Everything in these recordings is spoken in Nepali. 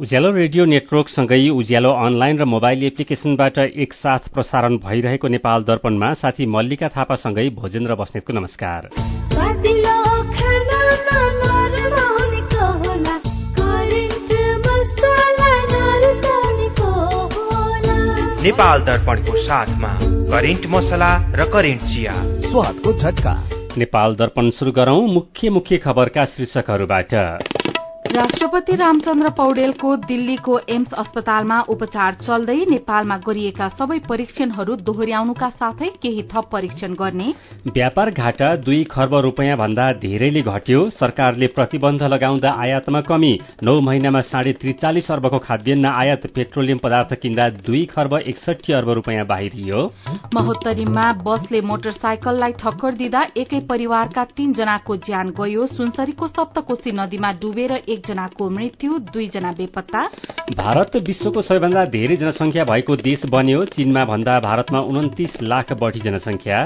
उज्यालो रेडियो नेटवर्कसँगै उज्यालो अनलाइन र मोबाइल एप्लिकेशनबाट एकसाथ प्रसारण भइरहेको नेपाल दर्पणमा साथी मल्लिका थापासँगै भोजेन्द्र बस्नेतको नमस्कार। नेपाल दर्पणको साथमा करेन्ट मसला र करेन्ट चिया, स्वादको झट्का। नेपाल दर्पण सुरु गरौं मुख्य खबरका शीर्षकहरूबाट। राष्ट्रपति रामचन्द्र पौडेलको दिल्लीको एम्स अस्पतालमा उपचार चल्दै नेपालमा गरिएका सबै परीक्षणहरू दोहोर्याउनुका साथै केही थप परीक्षण गर्ने। व्यापार घाटा 2 खर्ब रुपियाँ भन्दा धेरैले घट्यो। सरकारले प्रतिबन्ध लगाउँदा आयातमा कमी। 9 महिनामा 43.5 अर्बको खाद्यान्न आयात। पेट्रोलियम पदार्थ किन्दा 2 खर्ब 61 अर्ब रुपियाँ बाहिरियो। महोत्तरीमा बसले मोटरसाइकललाई ठक्कर दिँदा एकै परिवारका 3 जनाको ज्यान गयो। सुनसरीको सप्तकोशी नदीमा डुबेर 1 जनाको मृत्यु, 2 जना बेपत्ता। भारत विश्वको सबैभन्दा धेरै जनसंख्या भएको देश बन्यो। चीनमा भन्दा भारतमा 29 लाख बढ़ी जनसंख्या।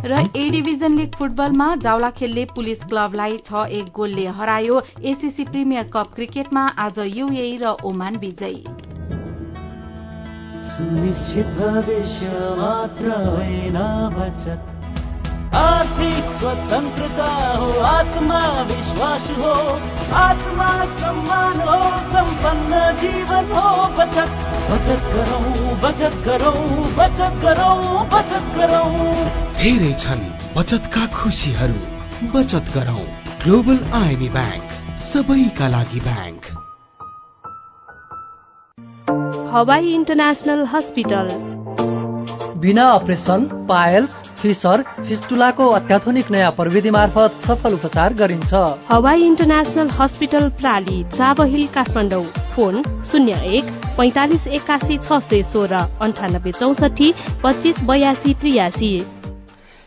र ए डिभिजन लीग फुटबलमा जावलाखेलले पुलिस क्लबलाई 6-1 गोलले हरायो। एसीसी प्रिमियर कप क्रिकेटमा आज यूएई र ओमान विजयी। सुनिश्चित भविष्य मात्र होइन बचत, आर्थिक स्वतन्त्रता हो, आत्मविश्वास हो, आत्मा सम्मान हो, सम्पन्न जीवन हो। बचत बचत गरौं, बचत गरौं, बचत गरौं, बचत गरौं। धेरै छन् बचतका खुशीहरू, बचत गरौं। ग्लोबल आईएमई बैंक, सबैका लागि बैंक। हवाई इन्टरनेशनल हस्पिटल बिना अपरेसन, पायल्स, फिसर, फिस्टुलाको अत्याधुनिक नयाँ प्रविधि मार्फत सफल उपचार गरिन्छ। हवाई इन्टरनेशनल हस्पिटल प्राली, चाबहिल, काठमाडौँ। फोन 01 45 81 616 98 64 25 82 83।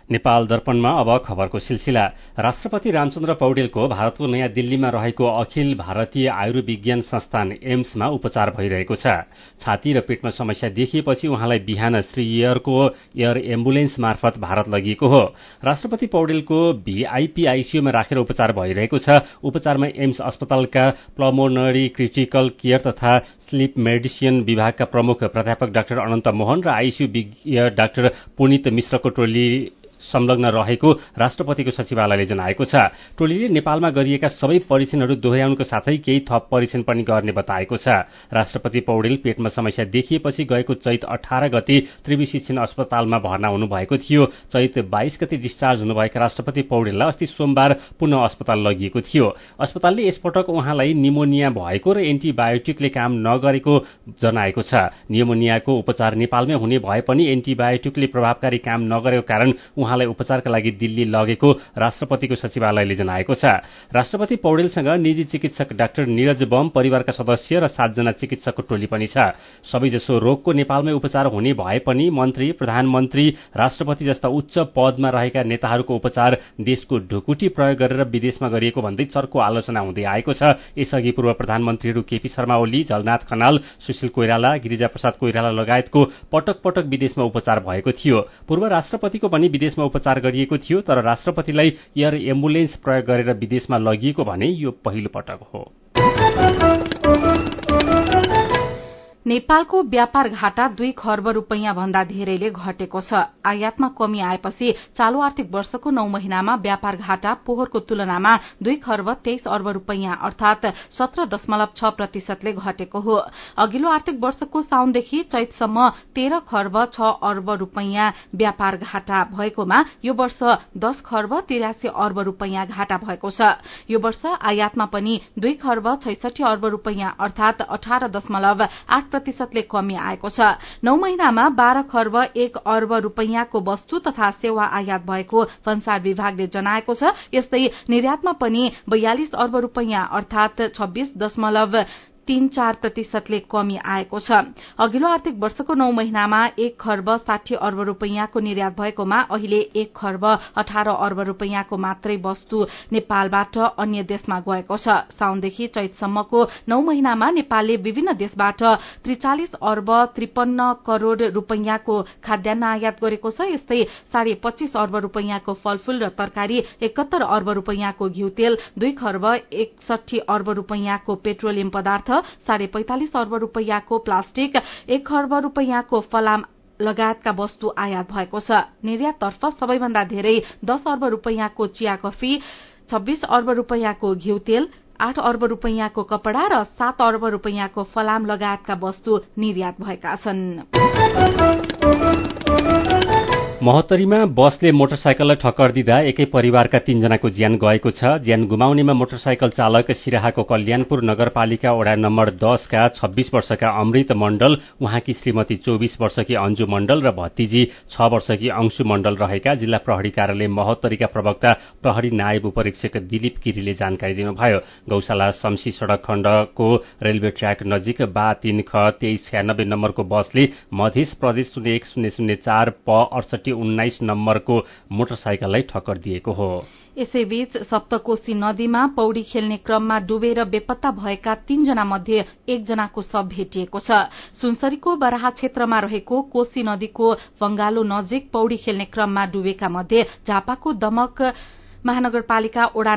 नेपाल दर्पणमा अब खबरको सिलसिला। राष्ट्रपति रामचन्द्र पौडेलको भारतको नयाँ दिल्लीमा रहेको अखिल भारतीय आयुर्विज्ञान संस्थान एम्समा उपचार भइरहेको छ। छाती र पेटमा समस्या देखिएपछि उहाँलाई बिहान श्रीयरको एयर एम्बुलेन्स मार्फत भारत लगिएको हो। राष्ट्रपति पौडेलको भिआईपी आईसीयूमा राखेर उपचार भइरहेको छ। उपचारमा एम्स अस्पतालका प्लमोनरी क्रिटिकल केयर तथा स्लिप मेडिसिन विभागका प्रमुख प्राध्यापक डाक्टर अनन्त मोहन र आईसीयू विज्ञ डाक्टर पुनित मिश्रको टोली संलग्न रहेको राष्ट्रपतिको सचिवालयले जनाएको छ। टोलीले नेपालमा गरिएका सबै परीक्षणहरू दोहोर्याउनुको साथै केही थप परीक्षण पनि गर्ने बताएको छ। राष्ट्रपति पौडेल पेटमा समस्या देखिएपछि गएको चैत 18 गते त्रिवी शिक्षण अस्पतालमा भर्ना हुनुभएको थियो। चैत 22 गते डिस्चार्ज हुनुभएका राष्ट्रपति पौडेललाई अस्ति सोमबार पुनः अस्पताल लगिएको थियो। अस्पतालले यसपटक उहाँलाई निमोनिया भएको र एन्टिबायोटिकले काम नगरेको जनाएको छ। निमोनियाको उपचार नेपालमै हुने भए पनि एन्टिबायोटिकले प्रभावकारी काम नगरेको कारण उहाँलाई उपचारका लागि दिल्ली लगेको राष्ट्रपतिको सचिवालयले जनाएको छ। राष्ट्रपति पौडेलसँग निजी चिकित्सक डाक्टर नीरज बम, परिवारका सदस्य र 7 जना चिकित्सकको टोली पनि छ। सबैजसो रोगको नेपालमै उपचार हुने भए पनि मन्त्री, प्रधानमन्त्री, राष्ट्रपति जस्ता उच्च पदमा रहेका नेताहरूको उपचार देशको ढुकुटी प्रयोग गरेर विदेशमा गरिएको भन्दै चर्को आलोचना हुँदै आएको छ। यसअघि पूर्व प्रधानमन्त्रीहरू केपी शर्मा ओली, जलनाथ खनाल, सुशील कोइराला, गिरिजाप्रसाद कोइराला लगायतको पटक पटक विदेशमा उपचार भएको थियो। पूर्व राष्ट्रपतिको पनि विदेशमा उपचार गरिएको थियो, तर राष्ट्रपतिलाई एयर एम्बुलेन्स प्रयोग गरेर विदेशमा लगिएको भने यो पहिलो पटक हो। नेपालको व्यापार घाटा 2 खर्ब रुपैयाँ भन्दा धेरैले घटेको छ। आयातमा कमी आएपछि चालू आर्थिक वर्षको 9 महिनामा व्यापार घाटा पोहोरको तुलनामा 2 खर्ब 23 अर्ब रुपैयाँ अर्थात 17.6% घटेको हो। अघिल्लो आर्थिक वर्षको साउनदेखि चैतसम्म 13 खर्ब 6 अर्ब रुपैयाँ व्यापार घाटा भएकोमा यो वर्ष 10 खर्ब 83 अर्ब रुपैयाँ घाटा भएको छ। यो वर्ष आयातमा पनि 2 खर्ब 66 अर्ब रुपैयाँ अर्थात 18.8%ले कमी आएको छ। 9 महिनामा 12 खर्ब 1 अर्ब रुपैयाँको वस्तु तथा सेवा आयात भएको भन्सार विभागले जनाएको छ। यस्तै निर्यातमा पनि 42 अर्ब रुपैयाँ अर्थात 26.34% कमी आएको छ। अघिल्लो आर्थिक वर्षको 9 महिनामा 1 खर्ब 60 अर्ब रुपैयाँको निर्यात भएकोमा अहिले 1 खर्ब 18 अर्ब रुपैयाँको मात्रै वस्तु नेपालबाट अन्य देशमा गएको छ। साउनदेखि चैतसम्मको 9 महिनामा नेपालले विभिन्न देशबाट 43 अर्ब 53 करोड़ रुपैयाँको खाद्यान्न आयात गरेको छ। यस्तै 25.5 अर्ब रुपैयाँको फलफूल र तरकारी, 71 अर्ब रुपैयाँको घिउ तेल, 2 खर्ब 61 अर्ब रुपैयाँको पेट्रोलियम पदार्थ, 45.5 अर्ब रुपैयाँको प्लास्टिक, 1 खर्ब रुपैयाँको फलाम लगायतका वस्तु आयात भएको छ। निर्याततर्फ सबैभन्दा धेरै 10 अर्ब रुपैयाँको चिया कफी, 26 अर्ब रुपैयाँको घिउ तेल, 8 अर्ब रुपैयाँको कपड़ा र 7 अर्ब रुपैयाँको फलाम लगायतका वस्तु निर्यात भएका छन्। महोत्तरीमा बसले मोटरसाइकललाई ठक्कर दिँदा एकै परिवारका 3 जनाको ज्यान गएको छ। ज्यान गुमाउनेमा मोटरसाइकल चालक सिराहाको कल्याणपुर नगरपालिका वडा नम्बर 10 का 26 वर्षका अमृत मण्डल, उहाँकी श्रीमती 24 वर्षकी अन्जु मण्डल र भतिजी 6 वर्षकी अंशु मण्डल रहेका जिल्ला प्रहरी कार्यालय महोत्तरीका प्रवक्ता प्रहरी नायब उपरीक्षक दिलीप गिरीले जानकारी दिनुभयो। गौशाला शमशी सड़क खण्डको रेलवे ट्र्याक नजिक बा 3 ख 2396 नम्बरको बसले मध्य प्रदेश 010004 प 6819 नम्बरको मोटरसाइकललाई ठक्कर दिएको हो। यसैबीच सप्तकोशी नदीमा पौडी खेल्ने क्रममा डुबेर बेपत्ता भएका 3 जना मध्ये 1 जनाको शव भेटिएको छ। सुनसरीको बराहा क्षेत्रमा रहेको कोशी नदीको फंगालो नजिक पौडी खेल्ने क्रममा डुबेका मध्ये झापाको दमक महानगरपालिका वडा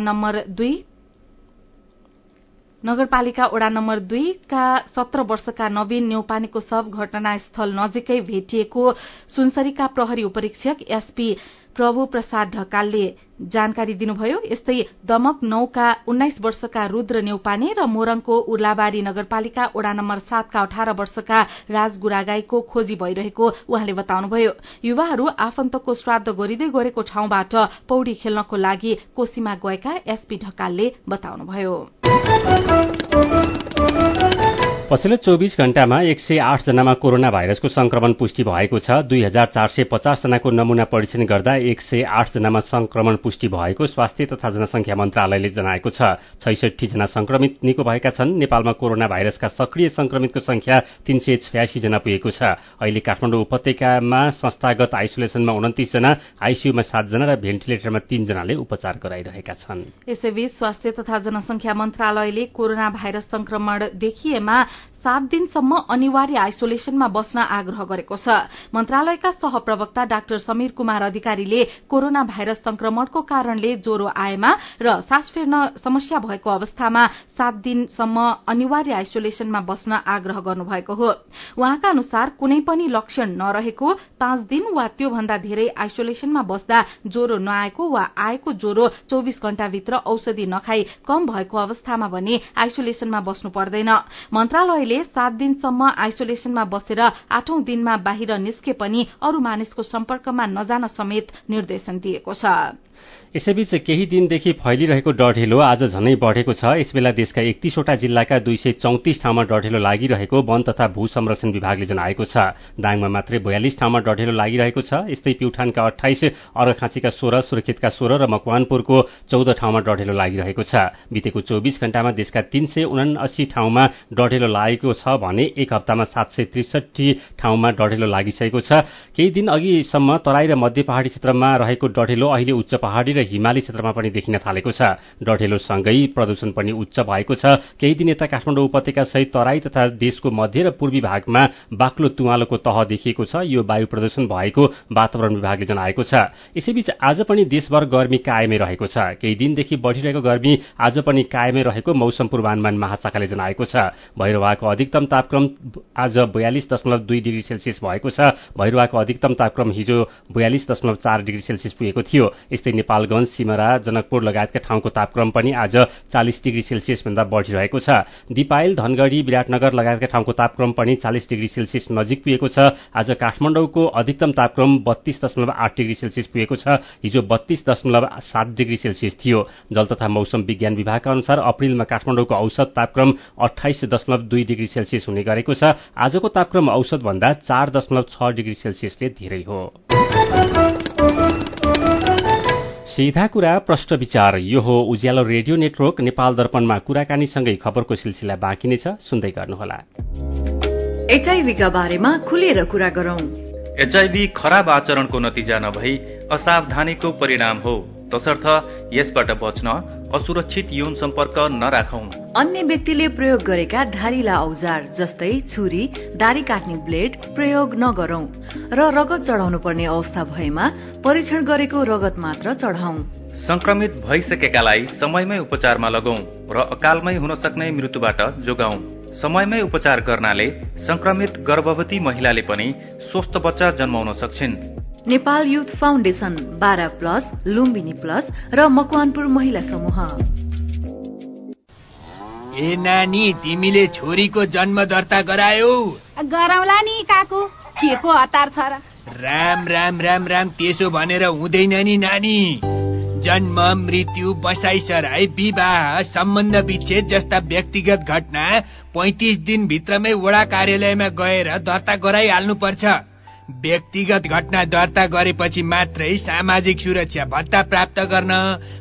नम्बर 2 का 17 वर्षका नवीन न्यौपानेको शव घटनास्थल नजिकै भेटिएको सुनसरीका प्रहरी उपरीक्षक एसपी प्रभु प्रसाद ढकालले जानकारी दिनुभयो। यस्तै दमक 9 का 19 वर्षका रुद्र न्यौपाने र मोरङको उर्लाबारी नगरपालिका वडा नम्बर 7 का 18 वर्षका राज गुरागाईको खोजी भइरहेको उहाँले बताउनुभयो। युवाहरू आफन्तको श्राद्ध गरिँदै गरेको ठाउँबाट पौडी खेल्नको लागि कोशीमा गएका एसपी ढकालले बताउनुभयो। पछिल्लो 24 घण्टामा 108 जनामा कोरोना भाइरसको संक्रमण पुष्टि भएको छ। 2450 जनाको नमूना परीक्षण गर्दा 108 जनामा संक्रमण पुष्टि भएको स्वास्थ्य तथा जनसंख्या मन्त्रालयले जनाएको छ। 66 जना संक्रमित निको भएका छन्। नेपालमा कोरोना भाइरसका सक्रिय संक्रमितको संख्या 386 जना पुगेको छ। अहिले काठमाडौँ उपत्यकामा संस्थागत आइसोलेसनमा 29 जना, आईसीयूमा 7 जना र भेन्टिलेटरमा 3 जनाले उपचार गराइरहेका छन्। यसैबीच स्वास्थ्य तथा जनसंख्या मन्त्रालयले कोरोना भाइरस संक्रमण देखिएमा 7 दिनसम्म अनिवार्य आइसोलेसनमा बस्न आग्रह गरेको छ। मन्त्रालयका सहप्रवक्ता डाक्टर समीर कुमार अधिकारीले कोरोना भाइरस संक्रमणको कारणले ज्वरो आएमा र सास फेर्न समस्या भएको अवस्थामा 7 दिनसम्म अनिवार्य आइसोलेसनमा बस्न आग्रह गर्नुभएको हो। उहाँका अनुसार कुनै पनि लक्षण नरहेको 5 दिन वा त्योभन्दा धेरै आइसोलेसनमा बस्दा ज्वरो नआएको वा आएको ज्वरो 24 घण्टाभित्र औषधि नखाई कम भएको अवस्थामा भने आइसोलेसनमा बस्नु पर्दैन। मन्त्रालयले 7 दिनसम्म आइसोलेसनमा बसेर 8औं दिनमा बाहिर निस्के पनि अरू मानिसको सम्पर्कमा नजान समेत निर्देशन दिएको छ। यसैबीच केही दिनदेखि फैलिरहेको डढेलो आज झनै बढ़ेको छ। यसबेला देशका 31 वटा जिल्लाका 234 ठाउँमा डढेलो लागिरहेको वन तथा भू संरक्षण विभागले जनाएको छ। दाङमा मात्रै 42 ठाउँमा डढेलो लागिरहेको छ। यस्तै प्युठानका 28, अर्घाखाँचीका 16, सुर्खेतका 16 र मकवानपुरको 14 ठाउँमा डढेलो लागिरहेको छ। बितेको 24 घण्टामा देशका 379 ठाउँमा डढेलो लागेको छ भने एक हप्तामा 763 ठाउँमा डढेलो लागिसकेको छ। केही दिन अघिसम्म तराई र मध्य पहाड़ी क्षेत्रमा रहेको डढेलो अहिले उच्च पहाड़ी र हिमाली क्षेत्रमा पनि देखिन थालेको छ। डढेलोसँगै प्रदूषण पनि उच्च भएको छ। केही दिन यता काठमाडौँ उपत्यका सहित तराई तथा देशको मध्य र पूर्वी भागमा बाक्लो तुवालोको तह देखिएको छ। यो वायु प्रदूषण भएको वातावरण विभागले जनाएको छ। यसैबीच आज पनि देशभर गर्मी कायमै रहेको छ। केही दिनदेखि बढ़िरहेको गर्मी आज पनि कायमै रहेको मौसम पूर्वानुमान महाशाखाले जनाएको छ। भैरवाको अधिकतम तापक्रम आज 42.2 डिग्री सेल्सियस भएको छ। भैरवाको अधिकतम तापक्रम हिजो 42.4 डिग्री सेल्सियस पुगेको थियो। यस्तै नेपालगञ्ज, सिमरा, जनकपुर लगायतका ठाउँको तापक्रम पनि आज 40 डिग्री सेल्सियस भन्दा बढ़िरहेको छ। दिपायल, धनगढ़ी, विराटनगर लगायतका ठाउँको तापक्रम पनि 40 डिग्री सेल्सियस नजिक पुगेको छ। आज काठमाडौँको अधिकतम तापक्रम 32.8 डिग्री सेल्सियस पुगेको छ। हिजो 32.7 डिग्री सेल्सियस थियो। जल तथा मौसम विज्ञान विभागका अनुसार अप्रिलमा काठमाडौँको औसत तापक्रम 28.2 डिग्री सेल्सियस हुने गरेको छ। आजको तापक्रम औसत भन्दा 4.6 डिग्री सेल्सियसले धेरै हो। सीधा कुरा प्रश्न विचार, यो हो उज्यालो रेडियो नेटवर्क नेपाल दर्पणमा कुराकानीसँगै खबरको सिलसिला बाँकी नै छ, सुन्दै गर्नुहोला। एचआईभीका बारेमा खुलेर कुरा गरौं। एचआईभी खराब आचरणको नतिजा नभई असावधानीको परिणाम हो, तसर्थ यसबाट बच्न असुरक्षित यौन सम्पर्क नराखौं। अन्य व्यक्तिले प्रयोग गरेका धारिला औजार जस्तै छुरी, दारी काट्ने ब्लेड प्रयोग नगरौं र रगत चढाउनु पर्ने अवस्था भएमा परीक्षण गरेको रगत मात्र चढाउँ। संक्रमित भइसकेकालाई समयमै उपचारमा लगाउँ र अकालमै हुन सक्ने मृत्युबाट जोगाउँ। समयमै उपचार गर्नाले संक्रमित गर्भवती महिलाले पनि स्वस्थ बच्चा जन्माउन सक्छिन्। Nepal youth foundation, 12+ Lumbini plus र मकवानपुर महिला समूह। ए नानी, तिमीले छोरीको जन्म दर्ता गरायौ? गराउला नि काकु, के को हतार छ र? राम राम राम राम, त्यसो भनेर हुँदैन नि नानी। जन्म, मृत्यु, बसाइसराई, विवाह, सम्बन्ध विच्छेद जस्ता व्यक्तिगत घटना 35 दिनभित्रमै वडा कार्यालयमा गएर दर्ता गराइहाल्नु पर्छ। व्यक्तिगत घटना दर्ता गरेपछि मात्रै सामाजिक सुरक्षा भत्ता प्राप्त गर्न,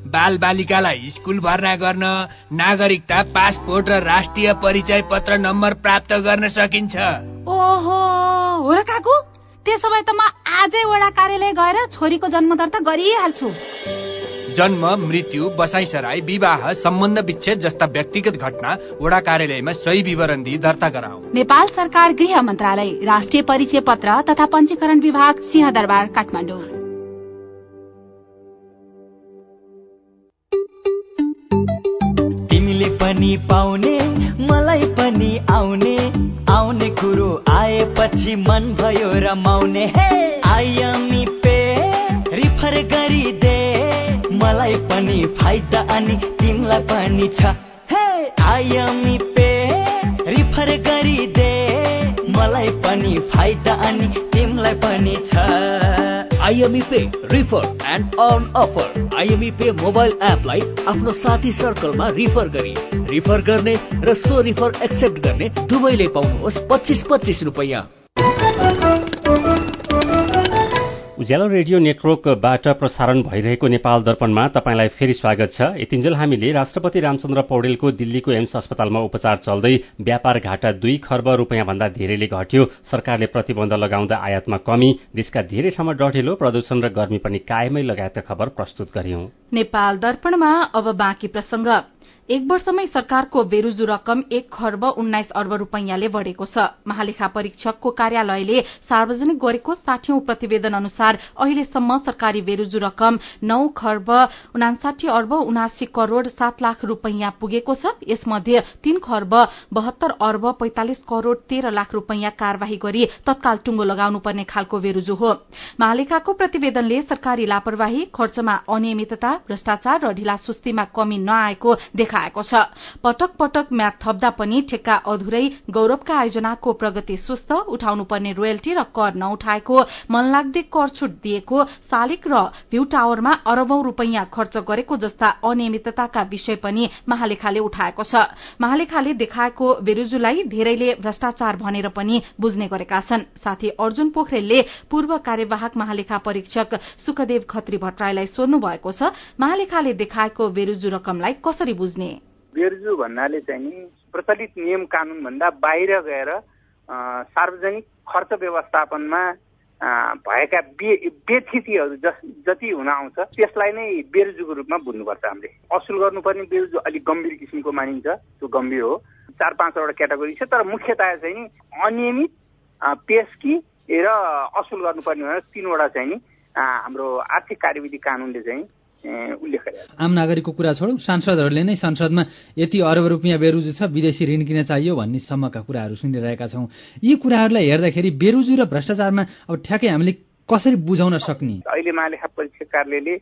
बाल बालिकालाई स्कुल भर्ना गर्न, नागरिकता, पासपोर्ट र राष्ट्रिय परिचय पत्र नम्बर प्राप्त गर्न सकिन्छ। ओहो, हो र काकु, त्यसो भए त म आजै वडा कार्यालय गएर छोरीको जन्म दर्ता गरिहाल्छु। जन्म, मृत्यु, बसाइसराई, विवाह, सम्बन्ध विच्छेद जस्ता व्यक्तिगत घटना वडा कार्यालयमा सही विवरण दिई दर्ता गराऊ। नेपाल सरकार गृह मन्त्रालय, राष्ट्रिय परिचय पत्र तथा पञ्जीकरण विभाग, सिंहदरबार, काठमाडौँ। तिमीले पनि पाउने, मलाई पनि आउने, आउने कुरो आएपछि मन भयो रमाउने। आयामी पे रिफर गरिदे, मलाई पनि फाइदा अनि तिमीलाई पनि छ। आयामी पे रिफर गरिदे, मलाई पनि फाइदा अनि तिमीलाई पनि छ। IME pay refer and earn offer. IME pay mobile एपलाई आफ्नो साथी सर्कलमा रिफर गरी रिफर गर्ने र सो रिफर एक्सेप्ट गर्ने दुवैले पाउनुहोस् 25-25 रुपैयाँ। उज्यालो रेडियो नेटवर्कबाट प्रसारण भइरहेको नेपाल दर्पणमा तपाईंलाई फेरि स्वागत छ। यतिन्जेल हामीले राष्ट्रपति रामचन्द्र पौडेलको दिल्लीको एम्स अस्पतालमा उपचार चल्दै व्यापार घाटा 2 खर्ब रुपियाँ भन्दा धेरैले घट्यो, सरकारले प्रतिबन्ध लगाउँदा आयातमा कमी, देशका धेरै ठाउँमा डढिलो प्रदूषण र गर्मी पनि कायमै लगायतका खबर प्रस्तुत गर्यौं। नेपाल दर्पणमा अब बाँकी प्रसंग। 1 वर्षमै सरकारको बेरुजु रकम 1 खर्ब 19 अर्ब रुपैयाँले बढेको छ। महालेखा परीक्षकको कार्यालयले सार्वजनिक गरेको 60औं प्रतिवेदन अनुसार अहिलेसम्म सरकारी बेरुजु रकम 9 खर्ब 59 अर्ब 79 करोड़ 7 लाख रुपैयाँ पुगेको छ। यसमध्ये 3 खर्ब 72 अर्ब 45 करोड़ 13 लाख रुपैयाँ कार्यवाही गरी तत्काल टुङ्गो लगाउनु पर्ने खालको बेरुजु हो। महालेखाको प्रतिवेदनले सरकारी लापरवाही, खर्चमा अनियमितता, भ्रष्टाचार र ढिलासुस्तीमा कमी नआएको देखाएको छ। पटक पटक म्याद थप्दा पनि ठेक्का अधुरै, गौरवका आयोजनाको प्रगति सुस्त, उठाउनु पर्ने रोयल्टी र कर नउठाएको, मनलाग्दे कर छुट दिएको, शालिग र भ्यू टावरमा अरबौं रुपैयाँ खर्च गरेको जस्ता अनियमितताका विषय पनि महालेखाले उठाएको छ। महालेखाले देखाएको बेरुजुलाई धेरैले भ्रष्टाचार भनेर पनि बुझ्ने गरेका छन्। साथै अर्जुन पोखरेलले पूर्व कार्यवाहक महालेखा परीक्षक सुखदेव खत्री भट्टराईलाई सोध्नु भएको छ, महालेखाले देखाएको बेरुजु रकमलाई कसरी बुझ्ने? बेरुजु भन्नाले चाहिँ नि प्रचलित नियम कानून भन्दा बाहिर गएर सार्वजनिक खर्च व्यवस्थापनमा भएका बेथितिहरू जति हुन आउँछ त्यसलाई नै बेरुजुको रूपमा बुझ्नुपर्छ। हामीले असुल गर्नुपर्ने बेरुजु अलिक गम्भीर किसिमको मानिन्छ, त्यो गम्भीर हो। 4-5 वटा क्याटेगोरी छ, तर मुख्यतया चाहिँ नि अनियमित, पेशकी र असुल गर्नुपर्ने भनेर 3 वटा चाहिँ नि हाम्रो आर्थिक कार्यविधि कानूनले चाहिँ उल्लेख गरेको छ। आम नागरिकको कुरा छोडौं, सांसदहरूले नै संसदमा यति अरब रुपियाँ बेरुजु छ, विदेशी ऋण किन चाहियो भन्ने सम्मका कुराहरू सुनिरहेका छौं। यी कुराहरूलाई हेर्दाखेरि बेरुजु र भ्रष्टाचारमा अब ठ्याक्कै हामीले कसरी बुझाउन सक्ने? अहिले महालेखा परीक्षक कार्यालयले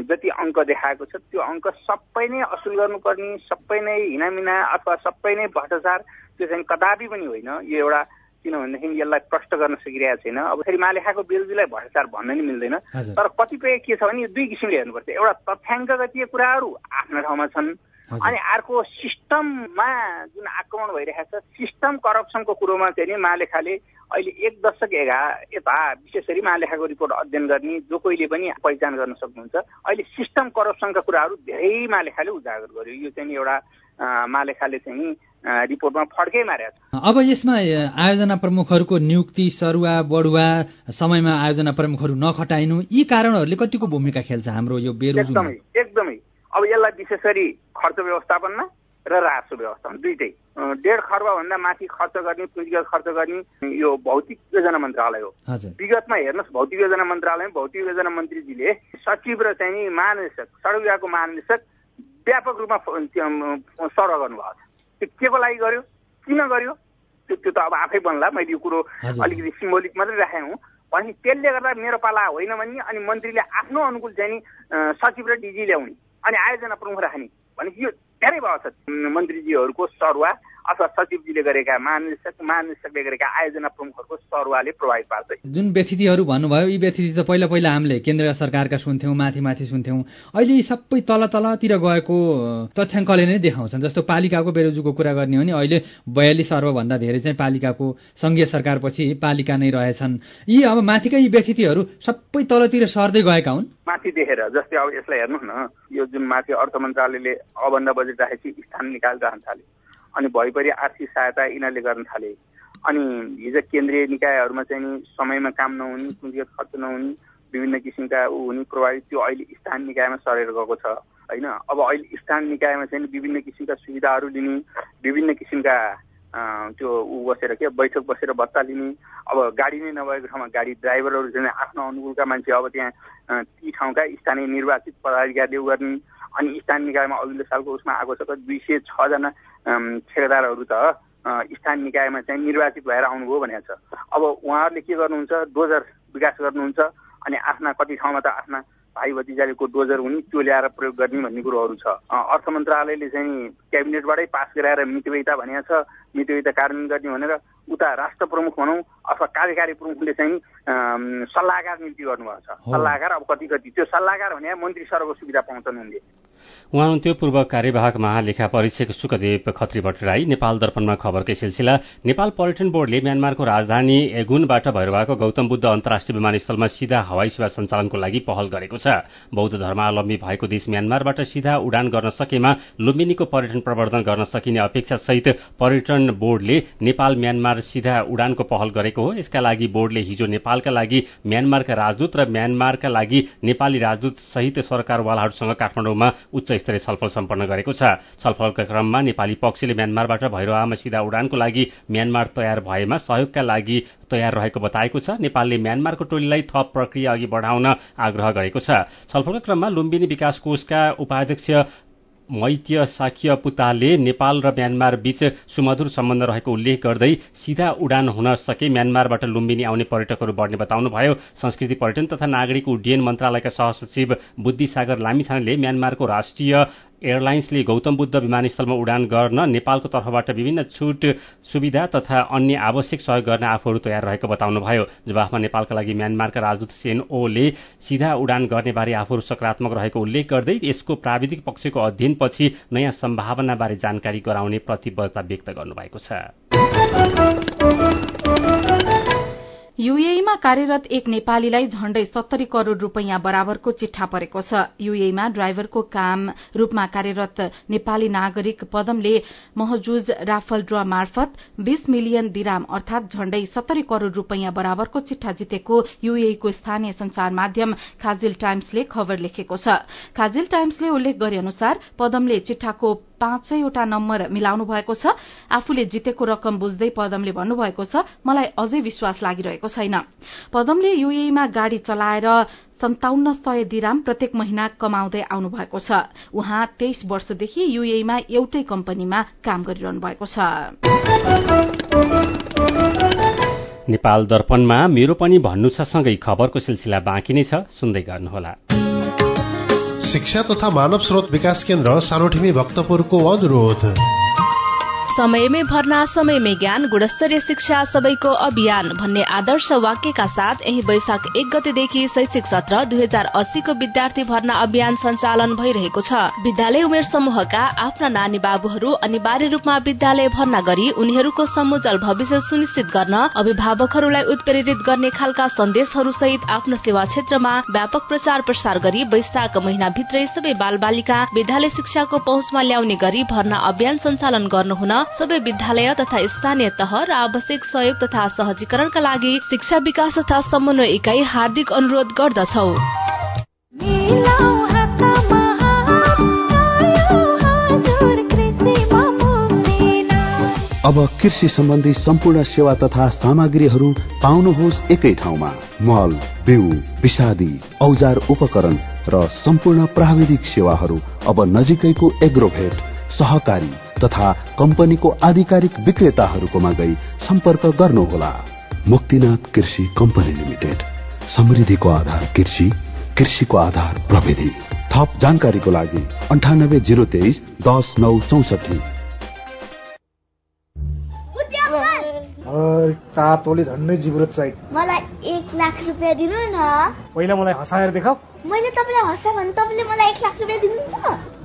जति अङ्क देखाएको छ त्यो अङ्क सबै नै असुल गर्नुपर्ने, सबै नै हिनामिना अथवा सबै नै भ्रष्टाचार, त्यो चाहिँ कदापि पनि होइन। यो एउटा किनभनेदेखि यसलाई प्रष्ट गर्न सकिरहेको छैन। अब फेरि महालेखाको बेरुजुलाई भ्रष्टाचार भन्न नि मिल्दैन, तर कतिपय के छ भने यो 2 किसिमले हेर्नुपर्छ। एउटा तथ्याङ्कगतीय कुराहरू आफ्ना ठाउँमा छन्, अनि अर्को सिस्टममा जुन आक्रमण भइरहेको छ, सिस्टम करप्सनको कुरोमा चाहिँ नि महालेखाले अहिले 1 दशक यता विशेष गरी महालेखाको रिपोर्ट अध्ययन गर्ने जो कोहीले पनि पहिचान गर्न सक्नुहुन्छ, अहिले सिस्टम करप्सनका कुराहरू धेरै महालेखाले उजागर गर्यो। यो चाहिँ एउटा महालेखाले चाहिँ नि रिपोर्टमा फड्कै मारेको छ। अब यसमा आयोजना प्रमुखहरूको नियुक्ति, सरुवा बढुवा, समयमा आयोजना प्रमुखहरू नखटाइनु, यी कारणहरूले कतिको भूमिका खेल्छ हाम्रो यो बेरुजुमा? एकदमै। अब यसलाई विशेष गरी खर्च व्यवस्थापनमा र राजस्व व्यवस्थापन दुईटै 1.5 खर्ब भन्दा माथि खर्च गर्ने, पुँजीगत खर्च गर्ने यो भौतिक योजना मन्त्रालय हो। विगतमा हेर्नुहोस्, भौतिक योजना मन्त्रालयमा भौतिक योजना मन्त्रीजीले सचिव र चाहिँ नि महानिर्देशक, सडक विभागको महानिर्देशक व्यापक रूपमा सरह गर्नुभएको छ। त्यो के को लागि गर्यो? किन गर्यो त्यो त अब आफै बन्ला। मैले यो कुरो अलिकति सिम्बोलिक मात्रै राखेँ हुँ। भनेपछि त्यसले गर्दा मेरो पाला होइन भन्ने अनि मन्त्रीले आफ्नो अनुकूल चाहिँ नि सचिव र डिजी ल्याउने अनि आयोजना प्रमुख राख्ने भनेपछि यो धेरै भयो छ। मन्त्रीजीहरूको सरुवा अथवा सचिवजीले गरेका महानिर्देशकले गरेका आयोजना प्रमुखहरूको सरुवाले प्रभावित पार्छ। जुन व्यतिथिहरू भन्नुभयो यी व्यतिथि त पहिला हामीले केन्द्र सरकारका सुन्थ्यौँ, माथि सुन्थ्यौँ। अहिले सबै तलतिर गएको तथ्याङ्कले नै देखाउँछन्। जस्तो पालिकाको बेरोजुको कुरा गर्ने हो भने अहिले 42 अर्बभन्दा धेरै चाहिँ पालिकाको सङ्घीय सरकारपछि पालिका नै रहेछन्। यी अब माथिका यी व्यतिथिहरू सबै तलतिर सर्दै गएका हुन्। माथि देखेर जस्तै अब यसलाई हेर्नुहोस् न, यो जुन माथि अर्थ मन्त्रालयले अबन्द बजेट राखेपछि स्थान निकाल रहन थाले अनि भइपरि आर्थिक सहायता यिनीहरूले गर्न थाले। अनि हिजो केन्द्रीय निकायहरूमा चाहिँ नि समयमा काम नहुने, पुँजीगत खर्च नहुने, विभिन्न किसिमका हुने प्रभावित त्यो अहिले स्थान निकायमा सरेर गएको छ होइन। अब अहिले स्थान निकायमा चाहिँ विभिन्न किसिमका सुविधाहरू लिने, विभिन्न किसिमका त्यो बसेर बैठक बसेर भत्ता लिने। अब गाडी नै नभएको ठाउँमा गाडी ड्राइभरहरू चाहिँ आफ्नो अनुकूलका मान्छे अब त्यहाँ ती ठाउँका स्थानीय निर्वाचित पदाधिकारीले गर्ने। अनि स्थान निकायमा अघिल्लो सालको उसमा आएको छ 206 जना ठेकेदारहरू त स्थान निकायमा चाहिँ निर्वाचित भएर आउनुभयो भनेको छ। अब उहाँहरूले के गर्नुहुन्छ, डोजर विकास गर्नुहुन्छ अनि आफ्ना कति ठाउँमा त आफ्ना भाइ भतिजाको डोजर हुने त्यो ल्याएर प्रयोग गर्ने भन्ने कुरोहरू छ। अर्थ मन्त्रालयले चाहिँ क्याबिनेटबाटै पास गराएर मितव्ययिता भनेको छ, मितव्ययिता कार्यान्वयन गर्ने भनेर उता राष्ट्र प्रमुख भनौँ अथवा कार्यकारी प्रमुखले चाहिँ सल्लाहकार नियुक्ति गर्नुभएको छ। सल्लाहकार अब कति त्यो सल्लाहकार भने मन्त्री सरको सुविधा पाउँछन् उनले। उहाँ हुन्थ्यो पूर्व कार्यवाहक महालेखा परीक्षक सुकदेव खत्री भट्टराई। नेपाल दर्पणमा खबरकै सिलसिला। नेपाल पर्यटन बोर्डले म्यानमारको राजधानी एगुनबाट भैरवाको गौतम बुद्ध अन्तर्राष्ट्रिय विमानस्थलमा सीधा हवाई सेवा सञ्चालनको लागि पहल गरेको छ। बौद्ध धर्मावलम्बी भएको देश म्यानमारबाट सीधा उडान गर्न सकेमा लुम्बिनीको पर्यटन प्रवर्धन गर्न सकिने अपेक्षा सहित पर्यटन बोर्डले नेपाल म्यानमार सीधा उडानको पहल गरेको हो। यसका लागि बोर्डले हिजो नेपालका लागि म्यानमारका राजदूत र म्यानमारका लागि नेपाली राजदूत सहित सरकारवालाहरूसँग काठमाडौँमा उच्च स्तरीय छलफल सम्पन्न गरेको छ। छलफलका क्रममा नेपाली पक्षले म्यानमारबाट भैरवामा सीधा उडानको लागि म्यानमार तयार भएमा सहयोगका लागि तयार रहेको बताएको छ। नेपालले म्यानमारको टोलीलाई थप प्रक्रिया अघि बढाउन आग्रह गरेको छ। छलफलका क्रममा लुम्बिनी विकास कोषका उपाध्यक्ष मैत्य साख्य पुताले नेपाल र म्यानमार बीच सुमधुर सम्बन्ध रहेको उल्लेख गर्दै सीधा उडान हुन सके म्यानमारबाट लुम्बिनी आउने पर्यटकहरू बढ्ने बताउनुभयो। संस्कृति पर्यटन तथा नागरिक उड्डयन मन्त्रालयका सहसचिव बुद्धिसागर लामिछानेले म्यानमारको राष्ट्रिय एयरलाइन्सले गौतम बुद्ध विमानस्थलमा उडान गर्न नेपालको तर्फबाट विभिन्न छुट सुविधा तथा अन्य आवश्यक सहयोग गर्न आफूहरू तयार रहेको बताउनुभयो। जवाफमा नेपालका लागि म्यानमारका राजदूत सेन ओले सीधा उडान गर्ने बारे आफूहरू सकारात्मक रहेको उल्लेख गर्दै यसको प्राविधिक पक्षको अध्ययनपछि नयाँ सम्भावनाबारे जानकारी गराउने प्रतिबद्धता व्यक्त गर्नुभएको छ। यूएईमा कार्यरत एक नेपालीलाई झण्डै 70 करोड़ रूपैयाँ बराबरको चिट्ठा परेको छ। यूएईमा ड्राइभरको काम रूपमा कार्यरत नेपाली नागरिक पदमले महजुज राफल ड्र मार्फत 20 मिलियन दिराम अर्थात झण्डै 70 करोड़ रूपैयाँ बराबरको चिट्ठा जितेको यूएईको स्थानीय संचार माध्यम खाजिल टाइम्सले खबर लेखेको छ। खाजिल टाइम्सले उल्लेख गरे अनुसार पदमले चिट्ठाको 500 वटा नम्बर मिलाउनु भएको छ। आफूले जितेको रकम बुझ्दै पदमले भन्नुभएको छ, मलाई अझै विश्वास लागिरहेको छैन। पदमले यूएईमा गाड़ी चलाएर 5700 दिराम प्रत्येक महिना कमाउँदै आउनु भएको छ। उहाँ 23 वर्षदेखि यूएईमा एउटै कम्पनीमा काम गरिरहनु भएको छ। नेपाल दर्पणमा मेरो पनि भन्नु छ सँगै खबरको सिलसिला बाँकी नै छ, सुन्दै गर्नुहोला। शिक्षा तथा मानव स्रोत विकास केन्द्र सानोठिमी भक्तपुरको अनुरोध। समयमै भर्ना समयमै ज्ञान गुणस्तरीय शिक्षा सबैको अभियान भन्ने आदर्श वाक्यका साथ यही वैशाख 1 गतेदेखि शैक्षिक सत्र 2080 को विद्यार्थी भर्ना अभियान सञ्चालन भइरहेको छ। विद्यालय उमेर समूहका आफ्ना नानी बाबुहरू अनिवार्य रूपमा विद्यालय भर्ना गरी उनीहरूको समुज्जवल भविष्य सुनिश्चित गर्न अभिभावकहरूलाई उत्प्रेरित गर्ने खालका सन्देशहरू सहित आफ्नो सेवा क्षेत्रमा व्यापक प्रचार प्रसार गरी वैशाख महिनाभित्रै सबै बालबालिका विद्यालय शिक्षाको पहुँचमा ल्याउने गरी भर्ना अभियान सञ्चालन गर्नुहुन सबै विद्यालय तथा स्थानीय तह र आवश्यक सहयोग तथा सहजीकरणका लागि शिक्षा विकास तथा समन्वय इकाई हार्दिक अनुरोध गर्दछौ। अब कृषि सम्बन्धी सम्पूर्ण सेवा तथा सामग्रीहरू पाउनुहोस् एकै ठाउँमा। मल, बिउ, विषादी, औजार उपकरण र सम्पूर्ण प्राविधिक सेवाहरू अब नजिकैको एग्रोभेट सहकारी तथा कम्पनीको आधिकारिक विक्रेताहरूकोमा गई सम्पर्क गर्नुहोला। मुक्तिनाथ कृषि कम्पनी लिमिटेड, समृद्धिको आधार कृषि, कृषिको आधार प्रविधि। थप जानकारीको लागि 98 023 10 9 64। तातोले झन्डै जिब्रो चाहियो। मलाई 1 लाख रुपैयाँ दिनु न। पहिला मलाई हँसाएर देखाऊ। मैले तपाईलाई हँसा भने तपाईले मलाई 1 लाख रुपैयाँ दिनुहुन्छ?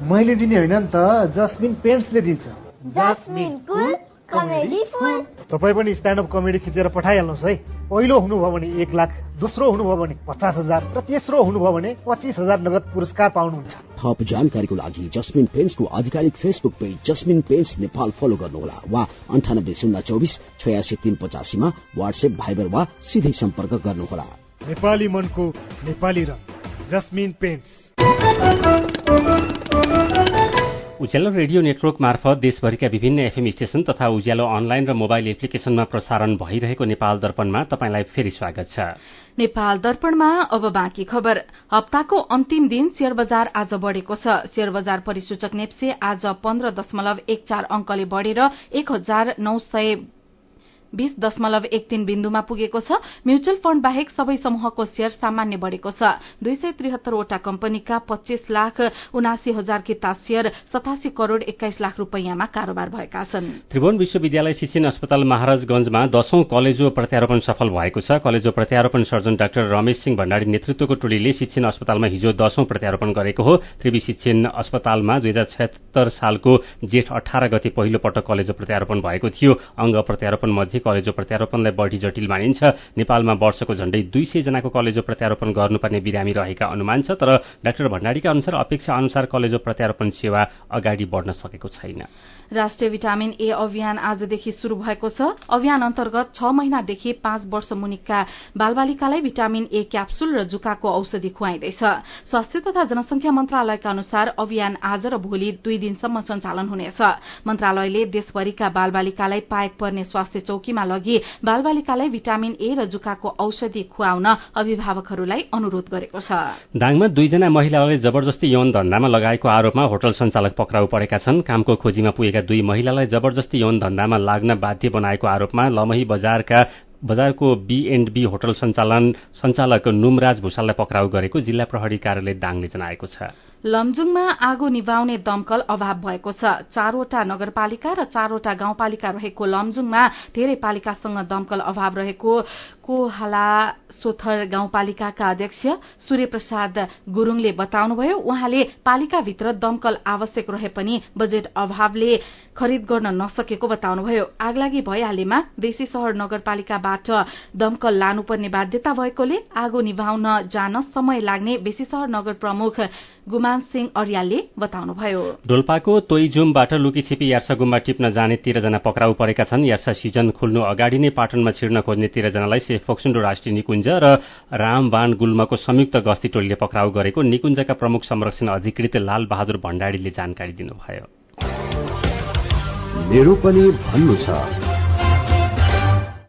मैले दिने होइन नि त, जस्मिन पेन्ट्सले दिन्छ। जस्मिन कुल कमेडी फुल। तपाई पनि स्ट्यान्ड अप कमेडी खिचेर पठाइहाल्नुहोस् है। पहिलो हुनुभयो भने 1 लाख, दोस्रो हुनुभयो भने 50,000 र तेस्रो हुनुभयो भने 25,000 नगद पुरस्कार पाउनुहुन्छ। थप जानकारीको लागि जस्मिन पेन्ट्सको आधिकारिक फेसबुक पेज जस्मिन पेन्ट्स नेपाल फलो गर्नुहोला वा 98 024 86 385 मा व्हाट्सएप, भाइबर वा सिधै सम्पर्क गर्नुहोला। नेपाली मनको नेपाली रङ, जस्मिन पेन्ट्स। उज्यालो रेडियो नेटवर्क मार्फत देशभरिका विभिन्न एफएम स्टेशन तथा उज्यालो अनलाइन र मोबाइल एप्लिकेशनमा प्रसारण भइरहेको नेपाल दर्पणमा तपाईंलाई फेरि स्वागत छ। नेपाल दर्पणमा अब बाँकी खबर। हप्ताको अन्तिम दिन शेयर बजार आज बढ़ेको छ। शेयर बजार परिसूचक नेप्से आज 15.14 अंकले बढ़ेर 1920.13 बिन्दुमा पुगेको छ। म्युचुअल फण्ड बाहेक सबै समूहको शेयर सामान्य बढ़ेको छ। 273 वटा कम्पनीका 25,79,000 किता शेयर 87 करोड़ 21 लाख रुपैयाँमा कारोबार भएका छन्। त्रिभुवन विश्वविद्यालय शिक्षण अस्पताल महाराजगंजमा 10औं कलेजो प्रत्यारोपण सफल भएको छ। कलेजो प्रत्यारोपण सर्जन डाक्टर रमेश सिंह भण्डारी नेतृत्वको टोलीले शिक्षण अस्पतालमा हिजो 10औं प्रत्यारोपण गरेको हो। त्रिवी शिक्षण अस्पतालमा 2076 सालको जेठ 18 गते पहिलो पटक कलेजो प्रत्यारोपण भएको थियो। अंग प्रत्यारोपण मध्ये कलेजो प्रत्यारोपणलाई बढ़ी जटिल मानिन्छ। नेपालमा वर्षको झण्डै 200 जनाको कलेजो प्रत्यारोपण गर्नुपर्ने बिरामी रहेका अनुमान छ, तर डाक्टर भण्डारीका अनुसार अपेक्षा अनुसार कलेजो प्रत्यारोपण सेवा अगाडि बढ्न सकेको छैन। राष्ट्रिय भिटामिन ए अभियान आजदेखि शुरू भएको छ। अभियान अन्तर्गत 6 महिनादेखि 5 वर्ष मुनिका बालबालिकालाई भिटामिन ए क्याप्सूल र जुकाको औषधि खुवाइँदैछ। स्वास्थ्य तथा जनसंख्या मन्त्रालयका अनुसार अभियान आज र भोलि 2 दिनसम्म सञ्चालन हुनेछ। मन्त्रालयले देशभरिका बालबालिकालाई पाएक पर्ने स्वास्थ्य चौकीमा लगी बालबालिकालाई भिटामिन ए र जुकाको औषधि खुवाउन अभिभावकहरूलाई अनुरोध गरेको छ। दाङमा 2 जना महिलालाई जबरजस्ती यौन धन्दामा लगाएको आरोपमा होटल सञ्चालक पक्राउ परेका छन्। कामको खोजीमा पुगेका 2 महिलालाई जबरजस्ती यौन धन्दामा लाग्न बाध्य बनाएको आरोपमा लमही बजारको B&B होटल सञ्चालक नुमराज भूषाललाई पक्राउ गरेको जिल्ला प्रहरी कार्यालय दाङले जनाएको छ। लमजुङमा आगो निभाउने दमकल अभाव भएको छ। 4 वटा नगरपालिका र 4 वटा गाउँपालिका रहेको लमजुङमा धेरै पालिकासँग दमकल अभाव रहेको कोहाला सोथर गाउँपालिकाका अध्यक्ष सूर्यप्रसाद गुरुङले बताउनुभयो। उहाँले पालिकाभित्र दमकल आवश्यक रहे पनि बजेट अभावले खरिद गर्न नसकेको बताउनुभयो। आगलागी भइहालेमा बेसी शहर नगरपालिकाबाट दमकल लानुपर्ने बाध्यता भएकोले आगो निभाउन जान समय लाग्ने बेसी शहर नगर प्रमुख गुमान सिंह अर्यालले बताउनुभयो। डोल्पाको तोइजुमबाट लुकीछिपी यार्सा गुम्बा टिप्न जाने 13 जना पक्राउ परेका छन्। यार्सा सिजन खुल्नु अगाडि नै पाटनमा छिर्न खोज्ने 13 जनालाई सेफ फोक्सुन्डो राष्ट्रिय निकुञ्ज र रामबाण गुल्मको संयुक्त गस्ती टोलीले पक्राउ गरेको निकुञ्जका प्रमुख संरक्षण अधिकृत लाल बहादुर भण्डारीले जानकारी दिनुभयो। मेरो पनि भन्नु छ।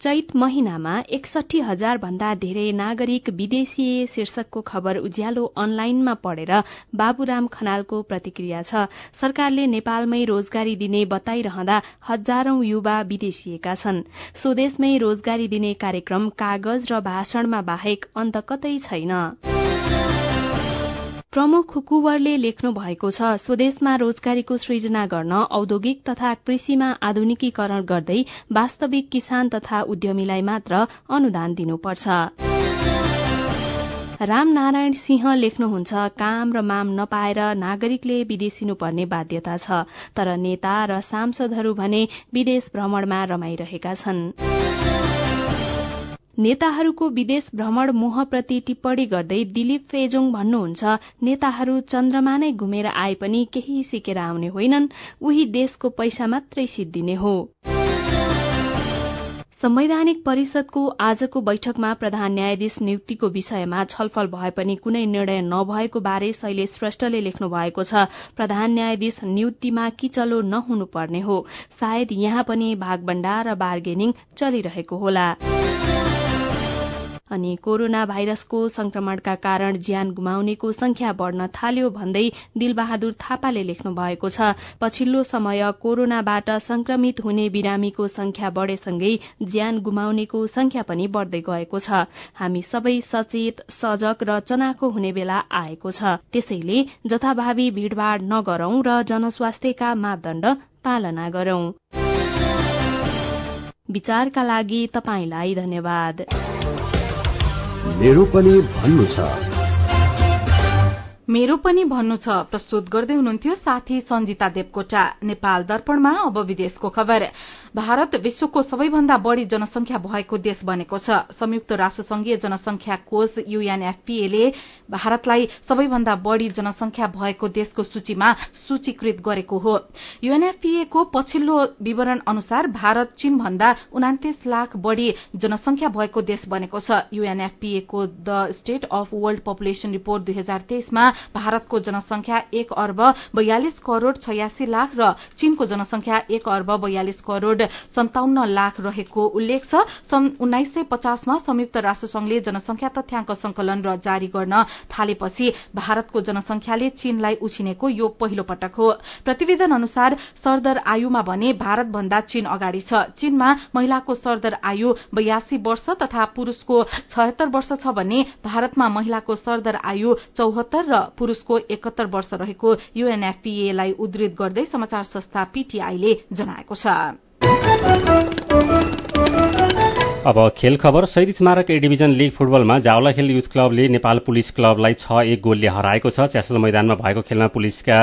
चैत महिनामा 61,000 भन्दा धेरै नागरिक विदेशीय शीर्षकको खबर उज्यालो अनलाइनमा पढेर बाबुराम खनालको प्रतिक्रिया छ। सरकारले नेपालमै रोजगारी दिने बताइरहँदा हजारौं युवा विदेशिएका छन्। स्वदेशमै रोजगारी दिने कार्यक्रम कागज र भाषणमा बाहेक अन्त कतै छैन। प्रमुख कुवरले लेख्नु भएको छ, स्वदेशमा रोजगारीको सृजना गर्न औद्योगिक तथा कृषिमा आधुनिकीकरण गर्दै वास्तविक किसान तथा उद्यमीलाई मात्र अनुदान दिनुपर्छ। रामनारायण सिंह लेख्नुहुन्छ, काम र माम नपाएर नागरिकले विदेशिनुपर्ने बाध्यता छ, तर नेता र सांसदहरू भने विदेश भ्रमणमा रमाइरहेका छन्। नेताहरूको विदेश भ्रमण मोहप्रति टिप्पणी गर्दै दिलीप फेजोङ भन्नुहुन्छ, नेताहरू चन्द्रमा नै घुमेर आए पनि केही सिकेर आउने होइनन्, उही देशको पैसा मात्रै सिद्धिने हो। संवैधानिक परिषदको आजको बैठकमा प्रधान न्यायाधीश नियुक्तिको विषयमा छलफल भए पनि कुनै निर्णय नभएको बारे शैलेश श्रेष्ठले लेख्नु भएको छ। प्रधान न्यायाधीश नियुक्तिमा किचलो नहुनुपर्ने हो, सायद यहाँ पनि भागभण्डा र बार्गेनिङ चलिरहेको होला। अनि कोरोना भाइरसको संक्रमणका कारण ज्यान गुमाउनेको संख्या बढ्न थाल्यो भन्दै दिलबहादुर थापाले लेख्नु भएको छ। पछिल्लो समय कोरोनाबाट संक्रमित हुने बिरामीको संख्या बढेसँगै ज्यान गुमाउनेको संख्या पनि बढ्दै गएको छ। हामी सबै सचेत, सजग र चनाखो हुने बेला आएको छ। त्यसैले जथाभावी भीड़भाड़ नगरौं र जनस्वास्थ्यका मापदण्ड पालना गरौं। विचारका लागि तपाईलाई धन्यवाद। मेरो पनि भन्नु छ। मेरो पनि भन्नु छ प्रस्तुत गर्दै हुनुहुन्थ्यो साथी सञ्जिता देवकोटा। नेपाल दर्पणमा अब विदेशको खबर। भारत विश्वको सबैभन्दा बढ़ी जनसंख्या भएको देश बनेको छ। संयुक्त राष्ट्र संघीय जनसंख्या कोष UNFPA ले भारतलाई सबैभन्दा बढ़ी जनसंख्या भएको देशको सूचीमा सूचीकृत गरेको हो। UNFPA को पछिल्लो विवरण अनुसार भारत चीन भन्दा 29 लाख बढ़ी जनसंख्या भएको देश बनेको छ। UNFPA को the state of world population report 2023 मा भारतको जनसंख्या 1 अर्ब 42 करोड़ 86 लाख र चीनको जनसंख्या 1 अर्ब 42 करोड़ 57 लाख रहेको उल्लेख छ। सन् 1950 मा संयुक्त राष्ट्र संघले जनसंख्या तथ्याङ्क संकलन र जारी गर्न थालेपछि भारतको जनसंख्याले चीनलाई उछिनेको यो पहिलो पटक हो। प्रतिवेदन अनुसार सरदर आयुमा भने भारत भन्दा चीन अगाडि छ। चीनमा महिलाको सरदर आयु 82 वर्ष तथा पुरुषको 76 वर्ष छ भने भारतमा महिलाको सरदर आयु 74 र पुरुषको 71 वर्ष रहेको UNFPA लाई उद्धृत गर्दै समाचार संस्था PTI ले जनाएको छ। अब खेल खबर। शहीद स्मारक ए डिभिजन लीग फुटबलमा जावलाखेल युथ क्लबले नेपाल पुलिस क्लबलाई 6-1 गोलले हराएको छ। च्यासल मैदानमा भएको खेलमा पुलिसका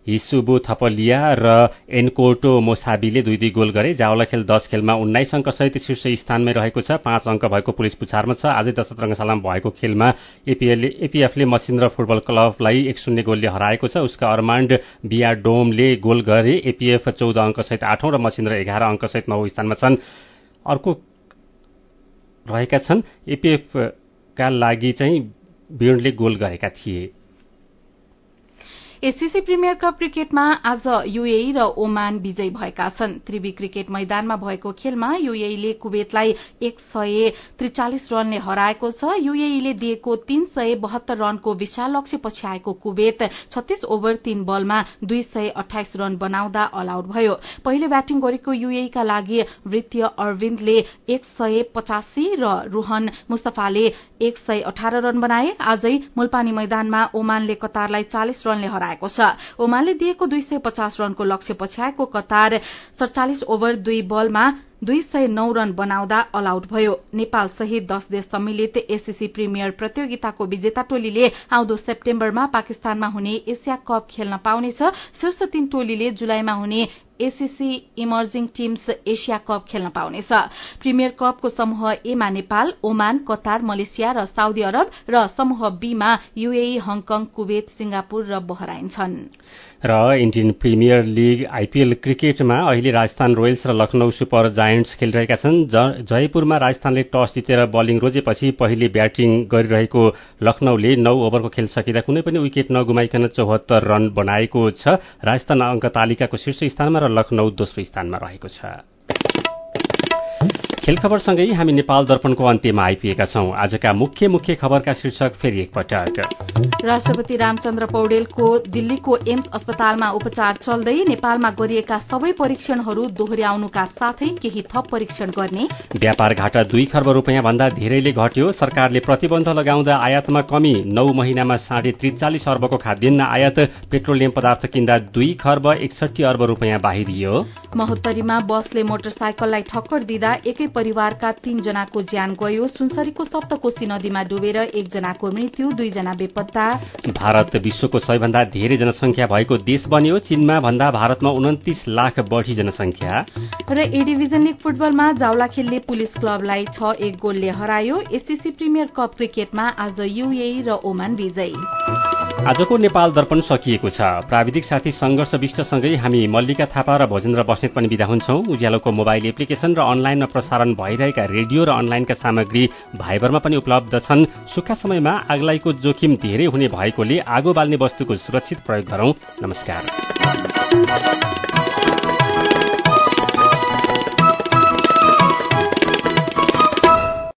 हिसुबु थपलिया र एनकोर्टो मोसाबीले 2-2 गोल गरे। जावलाखेल 10 खेलमा 19 अंक सहित शीर्ष स्थानमै रहेको छ। 5 अंक भएको पुलिस पुछारमा छ। आजै दशरथ रंगशालामा भएको खेलमा एपीएफले मसिन्द्र फुटबल क्लबलाई 1-0 गोलले हराएको छ। उसका अर्माण्ड बियाडोमले गोल गरे। एपीएफ 14 अंक सहित 8औं र मसिन्द्र 11 अंक सहित 9औं स्थानमा छन्। अर्को रहेका छन् एपीएफ का लागि चाहिँ बियोन्डले गोल गरेका थिए। एससीसी प्रिमियर कप क्रिकेटमा आज यूएई र ओमान विजयी भएका छन्। त्रिवी क्रिकेट मैदानमा भएको खेलमा यूएईले कुवेतलाई 143 रनले हराएको छ। यूएईले दिएको 372 रनको विशाल लक्ष्य पछि आएको कुवेत 36 ओभर 3 बलमा 228 रन बनाउँदा अल आउट भयो। पहिले ब्याटिङ गरेको यूएईका लागि वृत्तीय अरविन्दले 185 र रोहन मुस्तफाले 118 रन बनाए। आजै मुलपानी मैदानमा ओमानले कतारलाई 40 रनले हराएको छ। ओमानले दिएको 250 रनको लक्ष्य पछ्याएको कतार 47 ओभर 2 बलमा 209 रन बनाउँदा अल आउट भयो। नेपाल सहित 10 देश सम्मिलित एससीसी प्रिमियर प्रतियोगिताको विजेता टोलीले आउँदो सेप्टेम्बरमा पाकिस्तानमा हुने एशिया कप खेल्न पाउनेछ। शीर्ष 3 टोलीले जुलाईमा हुने SCC emerging teams Asia cup खेल्न पाउनेछ। प्रिमियर कपको समूह ए मा नेपाल, ओमान, कतार, मलेसिया र साउदी अरब र समूह बी मा यूएई, हङकङ, कुवेत, सिंगापुर र बहराइन छन्। र इन्डियन प्रिमियर लीग आईपीएल क्रिकेटमा अहिले राजस्थान रोयल्स र लखनऊ सुपर जायन्ट्स खेलिरहेका छन्। जयपुरमा राजस्थानले टस जितेर बलिङ रोजेपछि पहिले ब्याटिङ गरिरहेको लखनऊले 9 ओभरको खेल सकिँदा कुनै पनि विकेट नगुमाइकन 74 रन बनाएको छ। राजस्थान अंक तालिकाको शीर्ष स्थानमा र लखनऊ दोस्रो स्थानमा रहेको छ। खेल खबरसँगै हामी नेपाल दर्पणको अन्त्यमा आइपुगेका छौं। आजका मुख्य खबरका शीर्षक फेरि एकपटक। राष्ट्रपति रामचन्द्र पौडेलको दिल्लीको एम्स अस्पतालमा उपचार चल्दै नेपालमा गरिएका सबै परीक्षणहरू दोहोर्याउनुका साथै केही थप परीक्षण गर्ने। व्यापार घाटा 2 खर्ब रुपियाँ भन्दा धेरैले घट्यो। सरकारले प्रतिबन्ध लगाउँदा आयातमा कमी। 9 महिनामा 43.5 अर्बको खाद्यान्न आयात। पेट्रोलियम पदार्थ किन्दा 2 खर्ब 61 अर्ब रुपियाँ बाहिरियो। महोत्तरीमा बसले मोटरसाइकललाई ठक्कर दिँदा एकै परिवारका 3 जनाको ज्यान गयो। सुनसरीको सप्तकोशी नदीमा डुबेर 1 जनाको मृत्यु, 2 जना बेपत्ता। भारत विश्वको सबैभन्दा धेरै जनसंख्या भएको देश बन्यो। चीनमा भन्दा भारतमा 29 लाख बढ़ी जनसंख्या। र ए डिभिजन लीग फुटबलमा जावलाखेलले पुलिस क्लबलाई 6-1 गोलले हरायो। एससीसी प्रिमियर कप क्रिकेटमा आज यूएई र ओमान विजयी। आजको नेपाल दर्पण सकिएको छ। प्राविधिक साथी संघर्ष विष्टसँगै हामी मल्लिका थापा र भजेन्द्र बस्नेत पनि बिदा हुन्छौं। उज्यालोको मोबाइल एप्लिकेशन र अनलाइनमा प्रसारण भइरहेका रेडियो र अनलाइनका सामग्री भाइबरमा पनि उपलब्ध छन्। सुक्खा समयमा आगलाईको जोखिम धेरै हुने भएकोले आगो बाल्ने वस्तुको सुरक्षित प्रयोग गरौं। नमस्कार।